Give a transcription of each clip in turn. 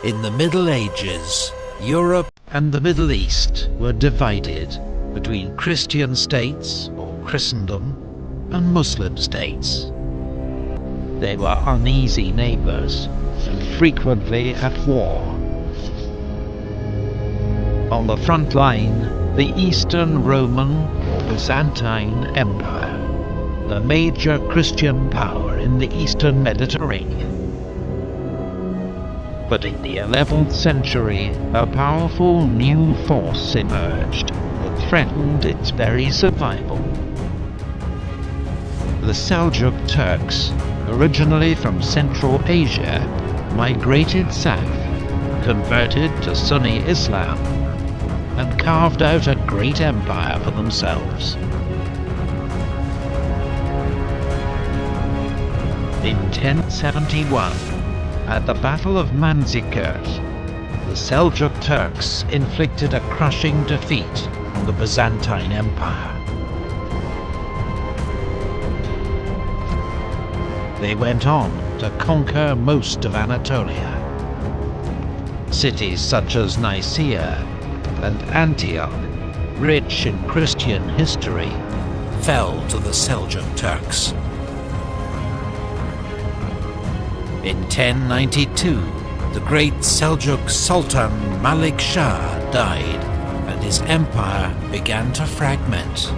In the Middle Ages, Europe and the Middle East were divided between Christian states, or Christendom, and Muslim states. They were uneasy neighbors and frequently at war. On the front line, the Eastern Roman or Byzantine Empire, the major Christian power in the Eastern Mediterranean. But in the 11th century, a powerful new force emerged that threatened its very survival. The Seljuk Turks, originally from Central Asia, migrated south, converted to Sunni Islam, and carved out a great empire for themselves. In 1071, at the Battle of Manzikert, the Seljuk Turks inflicted a crushing defeat on the Byzantine Empire. They went on to conquer most of Anatolia. Cities such as Nicaea and Antioch, rich in Christian history, fell to the Seljuk Turks. In 1092, the great Seljuk Sultan Malik Shah died, and his empire began to fragment.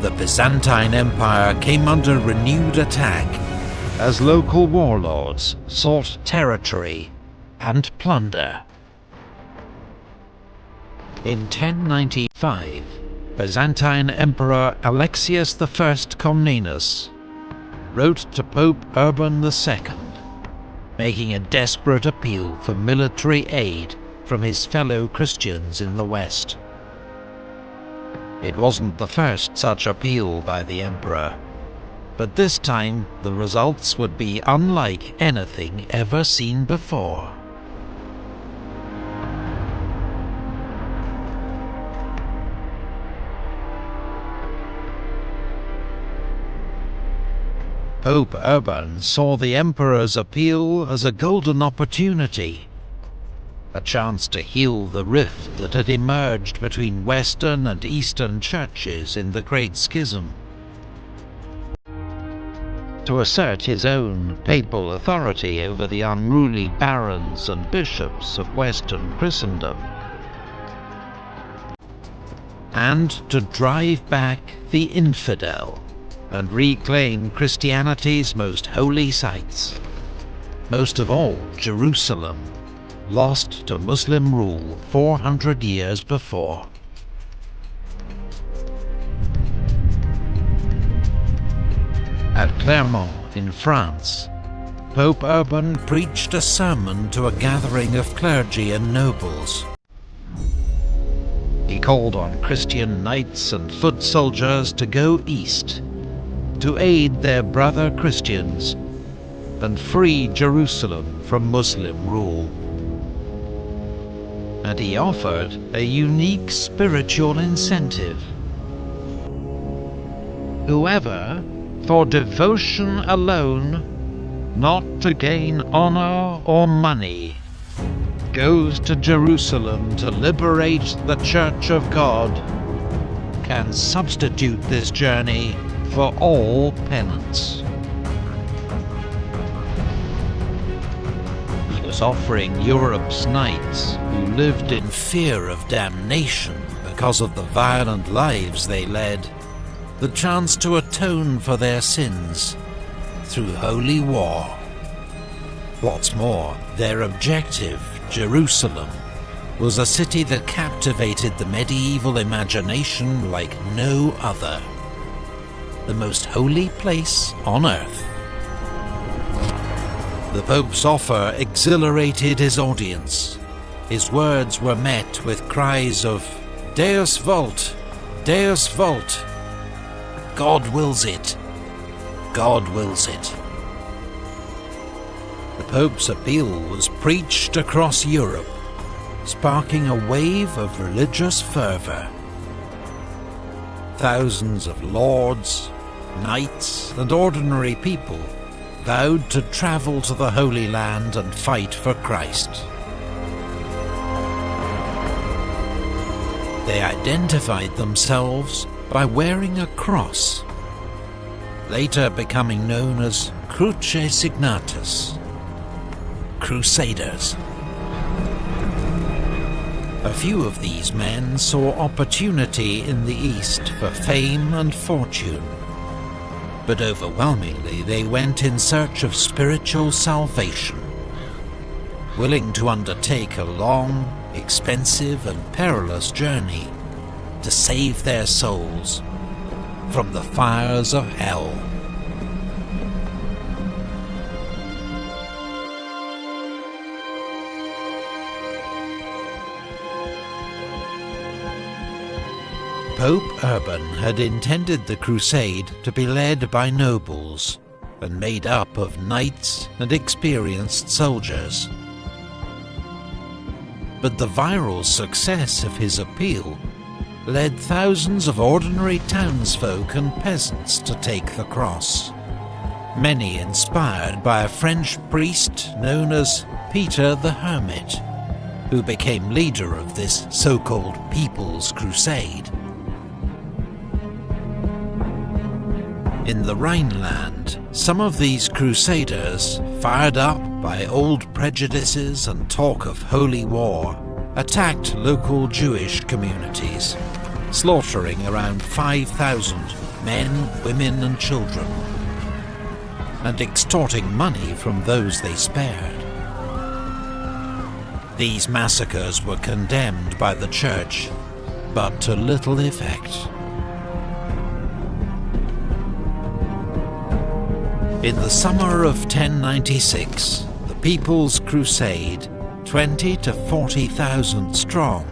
The Byzantine Empire came under renewed attack as local warlords sought territory and plunder. In 1095, Byzantine Emperor Alexius I Comnenus wrote to Pope Urban II, making a desperate appeal for military aid from his fellow Christians in the West. It wasn't the first such appeal by the emperor, but this time the results would be unlike anything ever seen before. Pope Urban saw the emperor's appeal as a golden opportunity, a chance to heal the rift that had emerged between Western and Eastern churches in the Great Schism. To assert his own papal authority over the unruly barons and bishops of Western Christendom, and to drive back the infidel and reclaim Christianity's most holy sites, most of all Jerusalem, lost to Muslim rule 400 years before. At Clermont in France, Pope Urban preached a sermon to a gathering of clergy and nobles. He called on Christian knights and foot soldiers to go east, to aid their brother Christians and free Jerusalem from Muslim rule. And he offered a unique spiritual incentive. Whoever, for devotion alone, not to gain honor or money, goes to Jerusalem to liberate the Church of God, can substitute this journey for all penance. He was offering Europe's knights, who lived in fear of damnation because of the violent lives they led, the chance to atone for their sins through holy war. What's more, their objective, Jerusalem, was a city that captivated the medieval imagination like no other. The most holy place on earth. The Pope's offer exhilarated his audience. His words were met with cries of "Deus vult! Deus vult! God wills it! God wills it!" The Pope's appeal was preached across Europe, sparking a wave of religious fervor. Thousands of lords, knights, and ordinary people vowed to travel to the Holy Land and fight for Christ. They identified themselves by wearing a cross, later becoming known as Cruce Signatus, Crusaders. A few of these men saw opportunity in the East for fame and fortune, but overwhelmingly they went in search of spiritual salvation, willing to undertake a long, expensive and perilous journey to save their souls from the fires of hell. Pope Urban had intended the crusade to be led by nobles and made up of knights and experienced soldiers. But the viral success of his appeal led thousands of ordinary townsfolk and peasants to take the cross, many inspired by a French priest known as Peter the Hermit, who became leader of this so-called People's Crusade. In the Rhineland, some of these crusaders, fired up by old prejudices and talk of holy war, attacked local Jewish communities, slaughtering around 5,000 men, women and children, and extorting money from those they spared. These massacres were condemned by the Church, but to little effect. In the summer of 1096, the People's Crusade, 20 to 40,000 strong,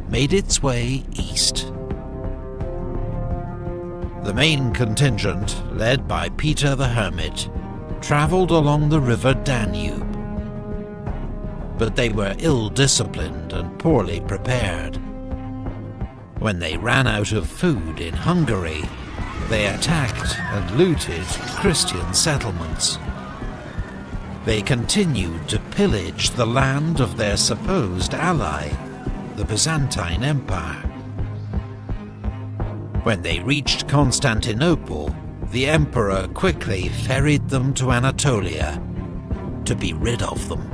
made its way east. The main contingent, led by Peter the Hermit, travelled along the river Danube. But they were ill-disciplined and poorly prepared. When they ran out of food in Hungary, they attacked and looted Christian settlements. They continued to pillage the land of their supposed ally, the Byzantine Empire. When they reached Constantinople, the emperor quickly ferried them to Anatolia to be rid of them.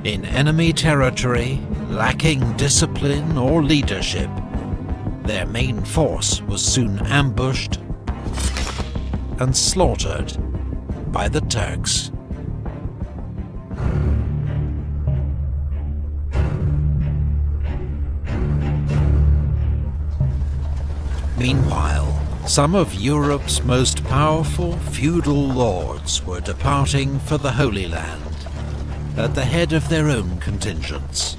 In enemy territory, lacking discipline or leadership, their main force was soon ambushed and slaughtered by the Turks. Meanwhile, some of Europe's most powerful feudal lords were departing for the Holy Land at the head of their own contingents.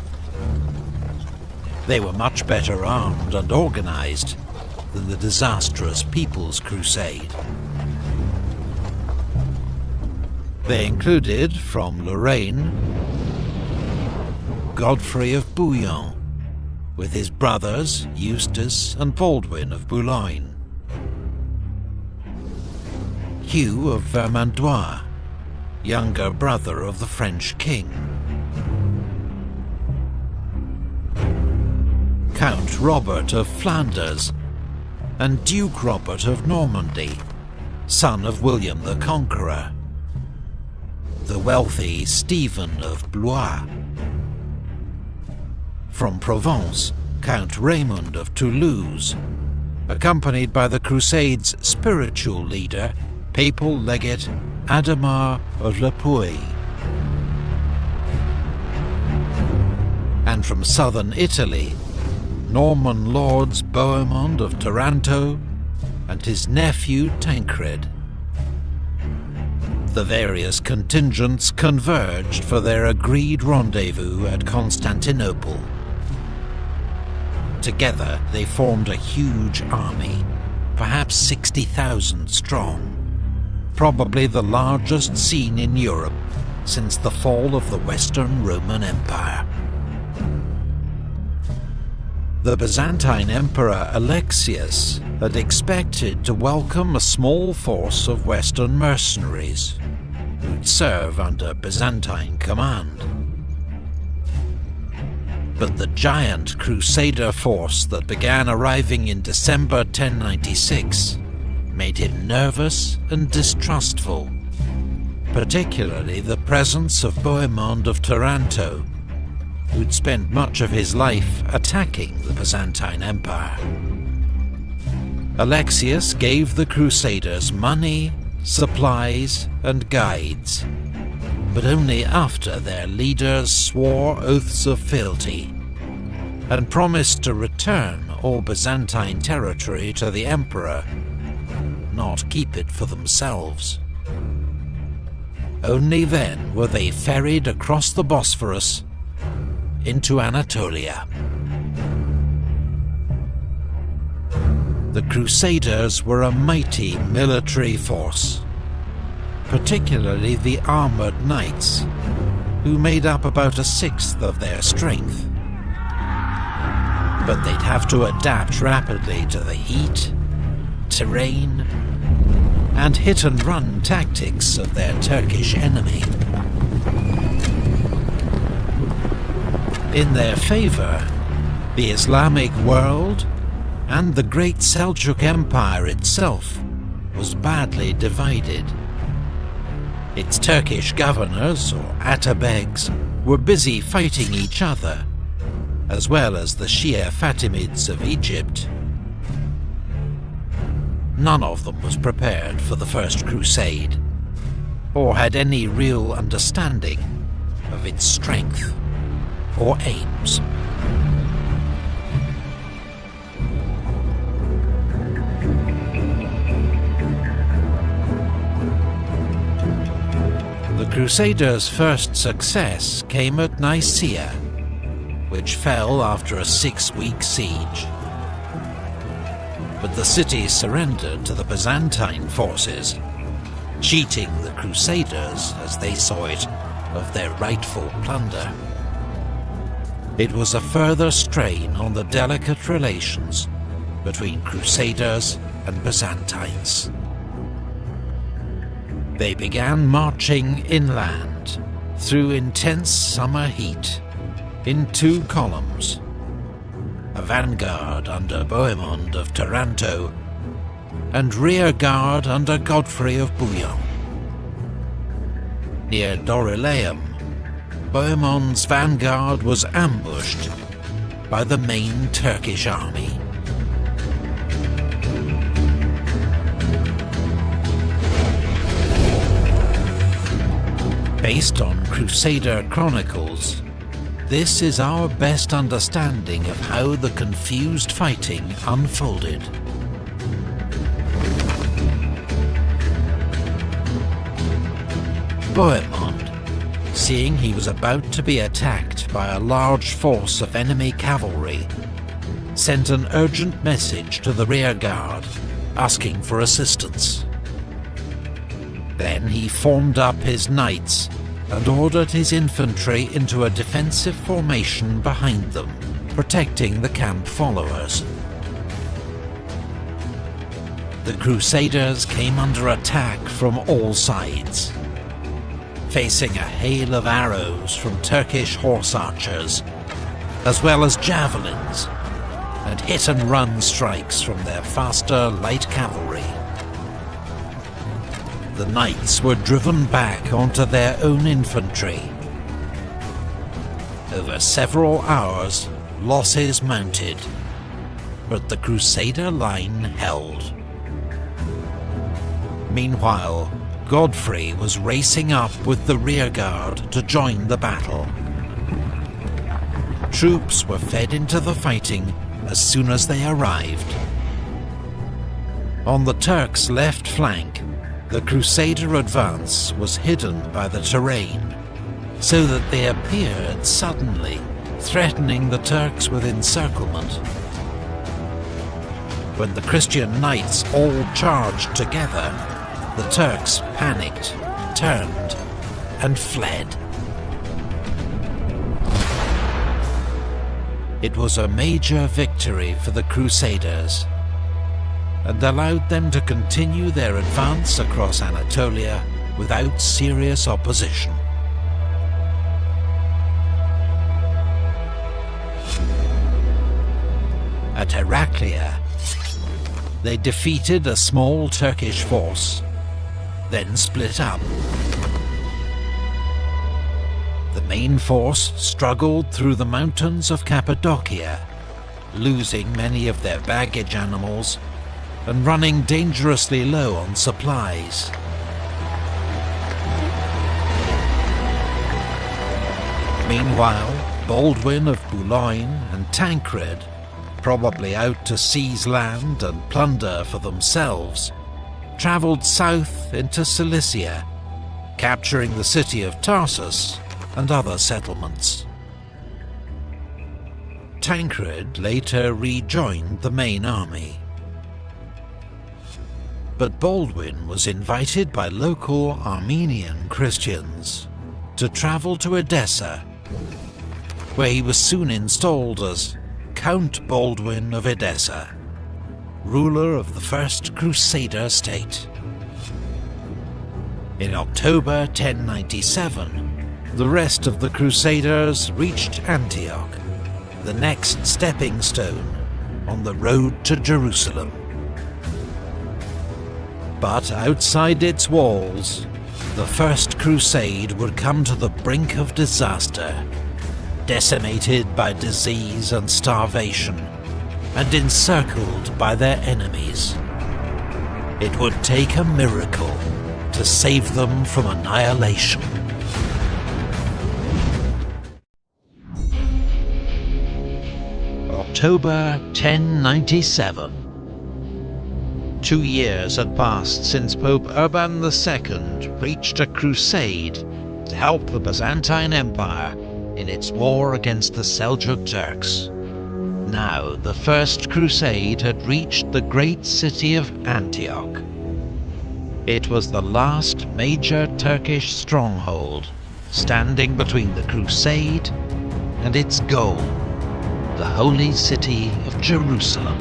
They were much better armed and organized than the disastrous People's Crusade. They included, from Lorraine, Godfrey of Bouillon, with his brothers Eustace and Baldwin of Boulogne, Hugh of Vermandois, younger brother of the French king, Count Robert of Flanders, and Duke Robert of Normandy, son of William the Conqueror, the wealthy Stephen of Blois. From Provence, Count Raymond of Toulouse, accompanied by the Crusade's spiritual leader, papal legate Adhemar of Le Puy. And from southern Italy, Norman lords Bohemond of Taranto and his nephew Tancred. The various contingents converged for their agreed rendezvous at Constantinople. Together they formed a huge army, perhaps 60,000 strong, probably the largest seen in Europe since the fall of the Western Roman Empire. The Byzantine Emperor Alexius had expected to welcome a small force of Western mercenaries who'd serve under Byzantine command. But the giant Crusader force that began arriving in December 1096 made him nervous and distrustful, particularly the presence of Bohemond of Taranto, who'd spent much of his life attacking the Byzantine Empire. Alexius gave the Crusaders money, supplies, and guides, but only after their leaders swore oaths of fealty and promised to return all Byzantine territory to the emperor, not keep it for themselves. Only then were they ferried across the Bosphorus into Anatolia. The Crusaders were a mighty military force, particularly the armoured knights, who made up about a sixth of their strength. But they'd have to adapt rapidly to the heat, terrain, and hit-and-run tactics of their Turkish enemy. In their favour, the Islamic world and the great Seljuk Empire itself was badly divided. Its Turkish governors, or atabegs, were busy fighting each other, as well as the Shia Fatimids of Egypt. None of them was prepared for the First Crusade, or had any real understanding of its strength or aims. The Crusaders' first success came at Nicaea, which fell after a 6-week siege. But the city surrendered to the Byzantine forces, cheating the Crusaders, as they saw it, of their rightful plunder. It was a further strain on the delicate relations between Crusaders and Byzantines. They began marching inland, through intense summer heat, in 2 columns, a vanguard under Bohemond of Taranto, and rear guard under Godfrey of Bouillon. Near Dorylaeum, Bohemond's vanguard was ambushed by the main Turkish army. Based on Crusader chronicles, this is our best understanding of how the confused fighting unfolded. Bohemond, seeing he was about to be attacked by a large force of enemy cavalry, sent an urgent message to the rearguard, asking for assistance. Then he formed up his knights and ordered his infantry into a defensive formation behind them, protecting the camp followers. The Crusaders came under attack from all sides, facing a hail of arrows from Turkish horse archers, as well as javelins, and hit-and-run strikes from their faster light cavalry. The knights were driven back onto their own infantry. Over several hours, losses mounted, but the Crusader line held. Meanwhile, Godfrey was racing up with the rearguard to join the battle. Troops were fed into the fighting as soon as they arrived. On the Turks' left flank, the Crusader advance was hidden by the terrain, so that they appeared suddenly, threatening the Turks with encirclement. When the Christian knights all charged together, the Turks panicked, turned, and fled. It was a major victory for the Crusaders and allowed them to continue their advance across Anatolia without serious opposition. At Heraclea, they defeated a small Turkish force, then split up. The main force struggled through the mountains of Cappadocia, losing many of their baggage animals and running dangerously low on supplies. Meanwhile, Baldwin of Boulogne and Tancred, probably out to seize land and plunder for themselves, travelled south into Cilicia, capturing the city of Tarsus and other settlements. Tancred later rejoined the main army. But Baldwin was invited by local Armenian Christians to travel to Edessa, where he was soon installed as Count Baldwin of Edessa, ruler of the First Crusader state. In October 1097, the rest of the Crusaders reached Antioch, the next stepping stone on the road to Jerusalem. But outside its walls, the First Crusade would come to the brink of disaster, decimated by disease and starvation, and encircled by their enemies. It would take a miracle to save them from annihilation. October 1097. 2 years had passed since Pope Urban II preached a crusade to help the Byzantine Empire in its war against the Seljuk Turks. Now the First Crusade had reached the great city of Antioch. It was the last major Turkish stronghold, standing between the crusade and its goal, the holy city of Jerusalem.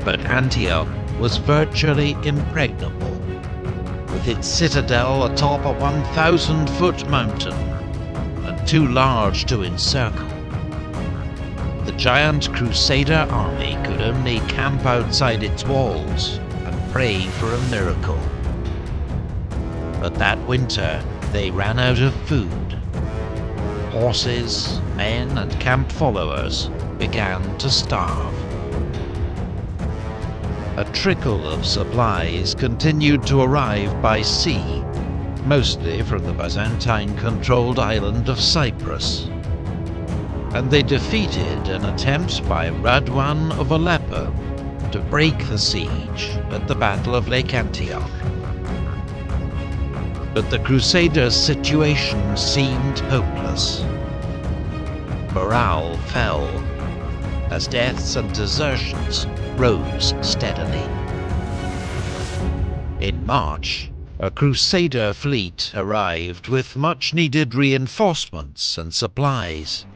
But Antioch was virtually impregnable, with its citadel atop a 1,000-foot mountain and too large to encircle. The giant Crusader army could only camp outside its walls and pray for a miracle. But that winter they ran out of food. Horses, men and camp followers began to starve. A trickle of supplies continued to arrive by sea, mostly from the Byzantine-controlled island of Cyprus, and they defeated an attempt by Radwan of Aleppo to break the siege at the Battle of Lake Antioch. But the Crusaders' situation seemed hopeless. Morale fell as deaths and desertions rose steadily. In March, a Crusader fleet arrived with much-needed reinforcements and supplies.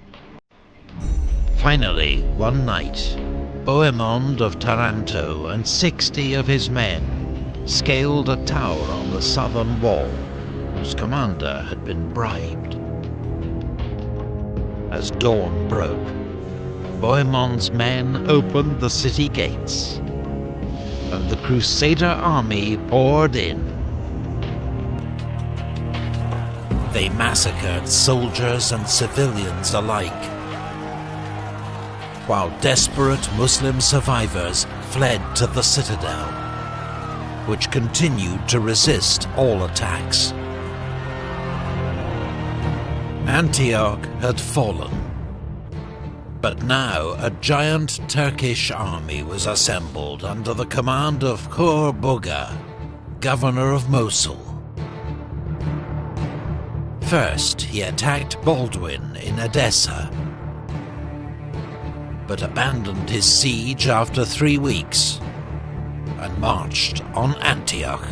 Finally, one night, Bohemond of Taranto and 60 of his men scaled a tower on the southern wall, whose commander had been bribed. As dawn broke, Bohemond's men opened the city gates, and the Crusader army poured in. They massacred soldiers and civilians alike, while desperate Muslim survivors fled to the citadel, which continued to resist all attacks. Antioch had fallen, but now a giant Turkish army was assembled under the command of Khur Buga, governor of Mosul. First, he attacked Baldwin in Edessa, but abandoned his siege after 3 weeks and marched on Antioch.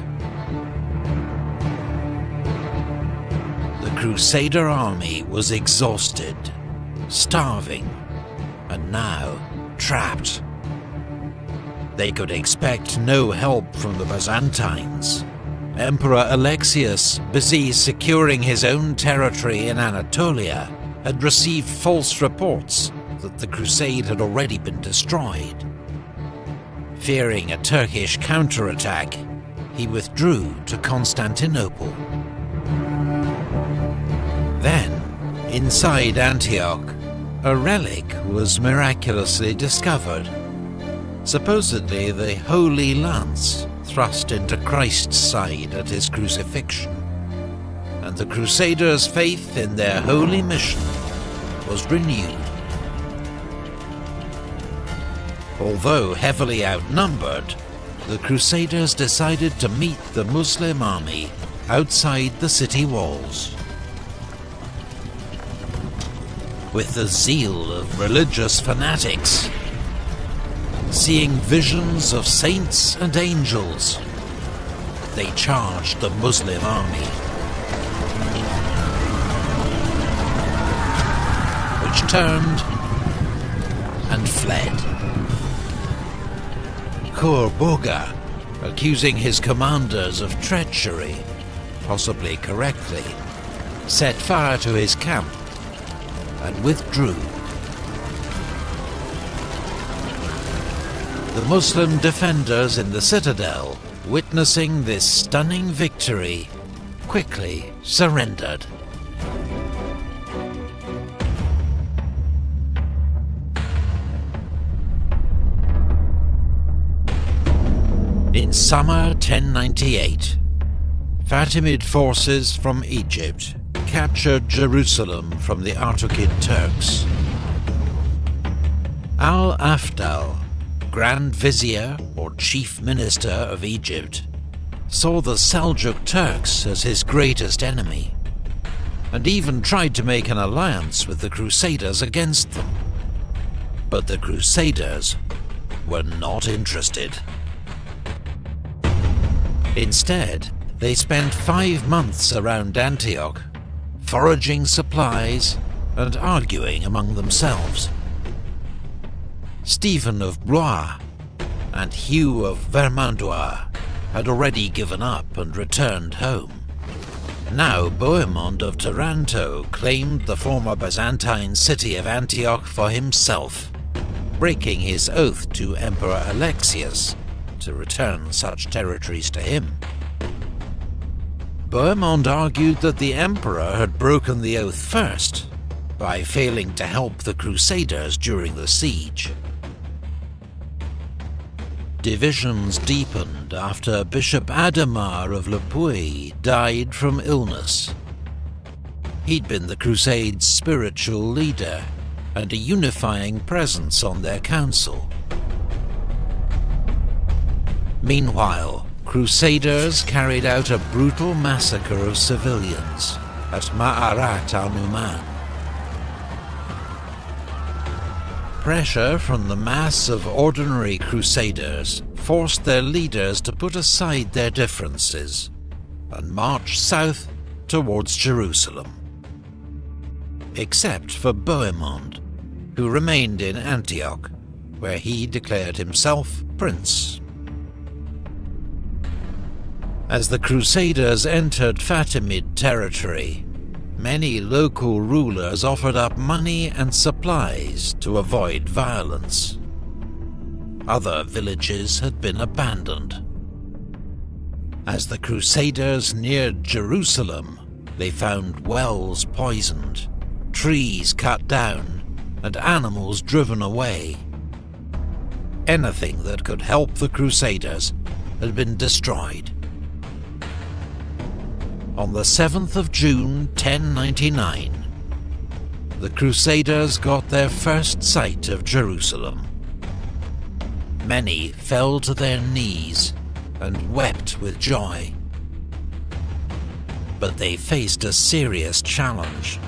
The Crusader army was exhausted starving, and now trapped. They could expect no help from the Byzantines. Emperor Alexius, busy securing his own territory in Anatolia, had received false reports that the crusade had already been destroyed. Fearing a Turkish counterattack, he withdrew to Constantinople. Then, inside Antioch, a relic was miraculously discovered. Supposedly the Holy Lance thrust into Christ's side at his crucifixion, and the Crusaders' faith in their holy mission was renewed. Although heavily outnumbered, the Crusaders decided to meet the Muslim army outside the city walls. With the zeal of religious fanatics, seeing visions of saints and angels, they charged the Muslim army, which turned and fled. Kurboga, accusing his commanders of treachery, possibly correctly, set fire to his camp and withdrew. The Muslim defenders in the citadel, witnessing this stunning victory, quickly surrendered. In summer 1098, Fatimid forces from Egypt captured Jerusalem from the Artukid Turks. Al-Afdal, Grand Vizier or Chief Minister of Egypt, saw the Seljuk Turks as his greatest enemy, and even tried to make an alliance with the Crusaders against them. But the Crusaders were not interested. Instead, they spent 5 months around Antioch, foraging supplies and arguing among themselves. Stephen of Blois and Hugh of Vermandois had already given up and returned home. Now Bohemond of Taranto claimed the former Byzantine city of Antioch for himself, breaking his oath to Emperor Alexius to return such territories to him. Bohemond argued that the emperor had broken the oath first by failing to help the Crusaders during the siege. Divisions deepened after Bishop Adhemar of Le Puy died from illness. He'd been the Crusade's spiritual leader and a unifying presence on their council. Meanwhile, Crusaders carried out a brutal massacre of civilians at Ma'arat al-Numan. Pressure from the mass of ordinary Crusaders forced their leaders to put aside their differences and march south towards Jerusalem. Except for Bohemond, who remained in Antioch, where he declared himself prince. As the Crusaders entered Fatimid territory, many local rulers offered up money and supplies to avoid violence. Other villages had been abandoned. As the Crusaders neared Jerusalem, they found wells poisoned, trees cut down, and animals driven away. Anything that could help the Crusaders had been destroyed. On the 7th of June 1099, the Crusaders got their first sight of Jerusalem. Many fell to their knees and wept with joy. But they faced a serious challenge.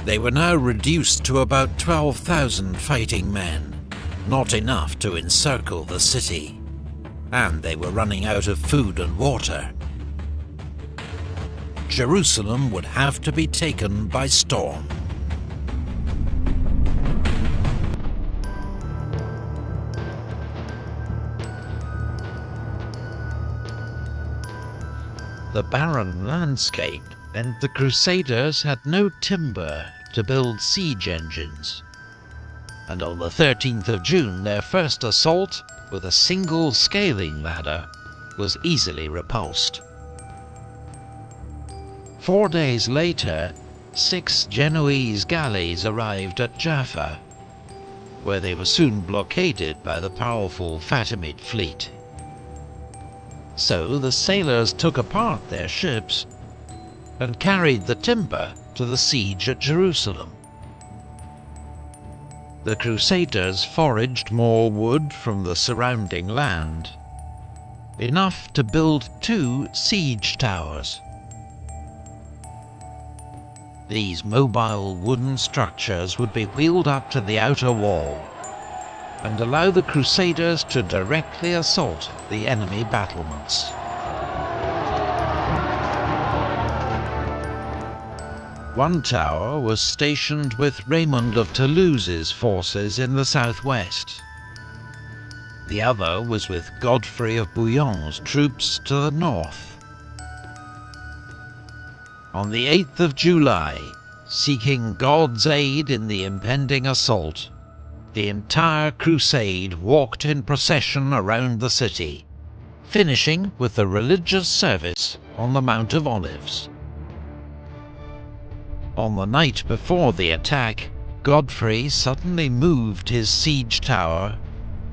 They were now reduced to about 12,000 fighting men, not enough to encircle the city, and they were running out of food and water. Jerusalem would have to be taken by storm. The barren landscape meant the Crusaders had no timber to build siege engines, and on the 13th of June their first assault, with a single scaling ladder, was easily repulsed. 4 days later, 6 Genoese galleys arrived at Jaffa, where they were soon blockaded by the powerful Fatimid fleet. So the sailors took apart their ships and carried the timber to the siege at Jerusalem. The Crusaders foraged more wood from the surrounding land, enough to build 2 siege towers. These mobile wooden structures would be wheeled up to the outer wall and allow the Crusaders to directly assault the enemy battlements. One tower was stationed with Raymond of Toulouse's forces in the southwest. The other was with Godfrey of Bouillon's troops to the north. On the 8th of July, seeking God's aid in the impending assault, the entire crusade walked in procession around the city, finishing with a religious service on the Mount of Olives. On the night before the attack, Godfrey suddenly moved his siege tower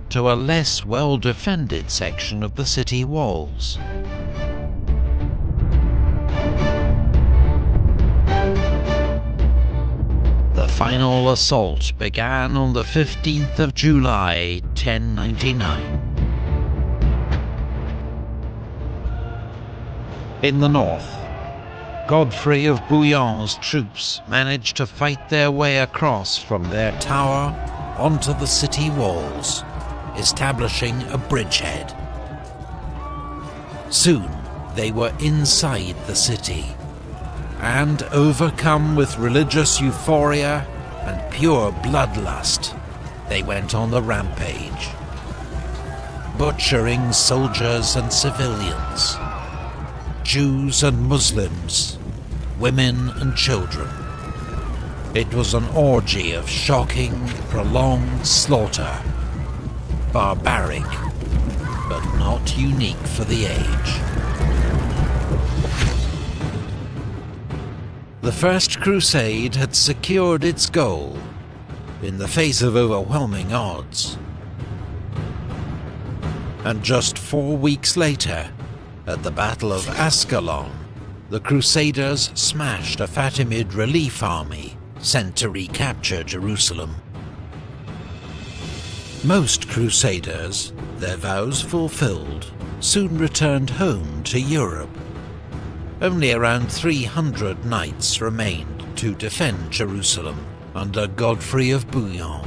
to a less well-defended section of the city walls. The final assault began on the 15th of July, 1099. In the north, Godfrey of Bouillon's troops managed to fight their way across from their tower onto the city walls, establishing a bridgehead. Soon they were inside the city, and overcome with religious euphoria and pure bloodlust, they went on the rampage, butchering soldiers and civilians, Jews and Muslims, women and children. It was an orgy of shocking, prolonged slaughter, barbaric, but not unique for the age. The First Crusade had secured its goal in the face of overwhelming odds. And just 4 weeks later, at the Battle of Ascalon, the Crusaders smashed a Fatimid relief army sent to recapture Jerusalem. Most Crusaders, their vows fulfilled, soon returned home to Europe. Only around 300 knights remained to defend Jerusalem under Godfrey of Bouillon,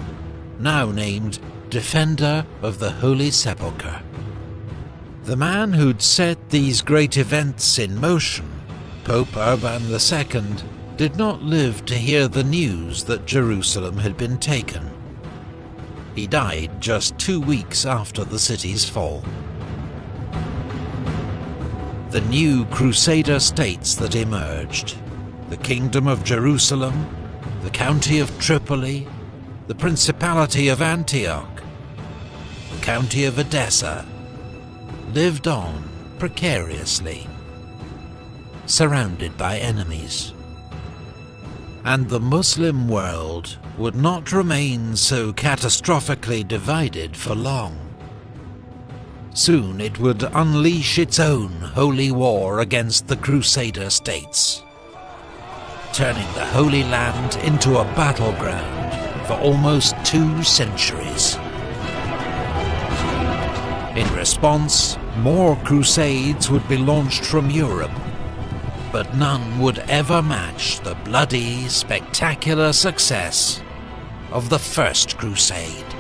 now named Defender of the Holy Sepulchre. The man who'd set these great events in motion, Pope Urban II, did not live to hear the news that Jerusalem had been taken. He died just 2 weeks after the city's fall. The new Crusader states that emerged, the Kingdom of Jerusalem, the County of Tripoli, the Principality of Antioch, the County of Edessa, lived on precariously, surrounded by enemies. And the Muslim world would not remain so catastrophically divided for long. Soon it would unleash its own holy war against the Crusader states, turning the Holy Land into a battleground for almost 2 centuries. In response, more crusades would be launched from Europe, but none would ever match the bloody, spectacular success of the First Crusade.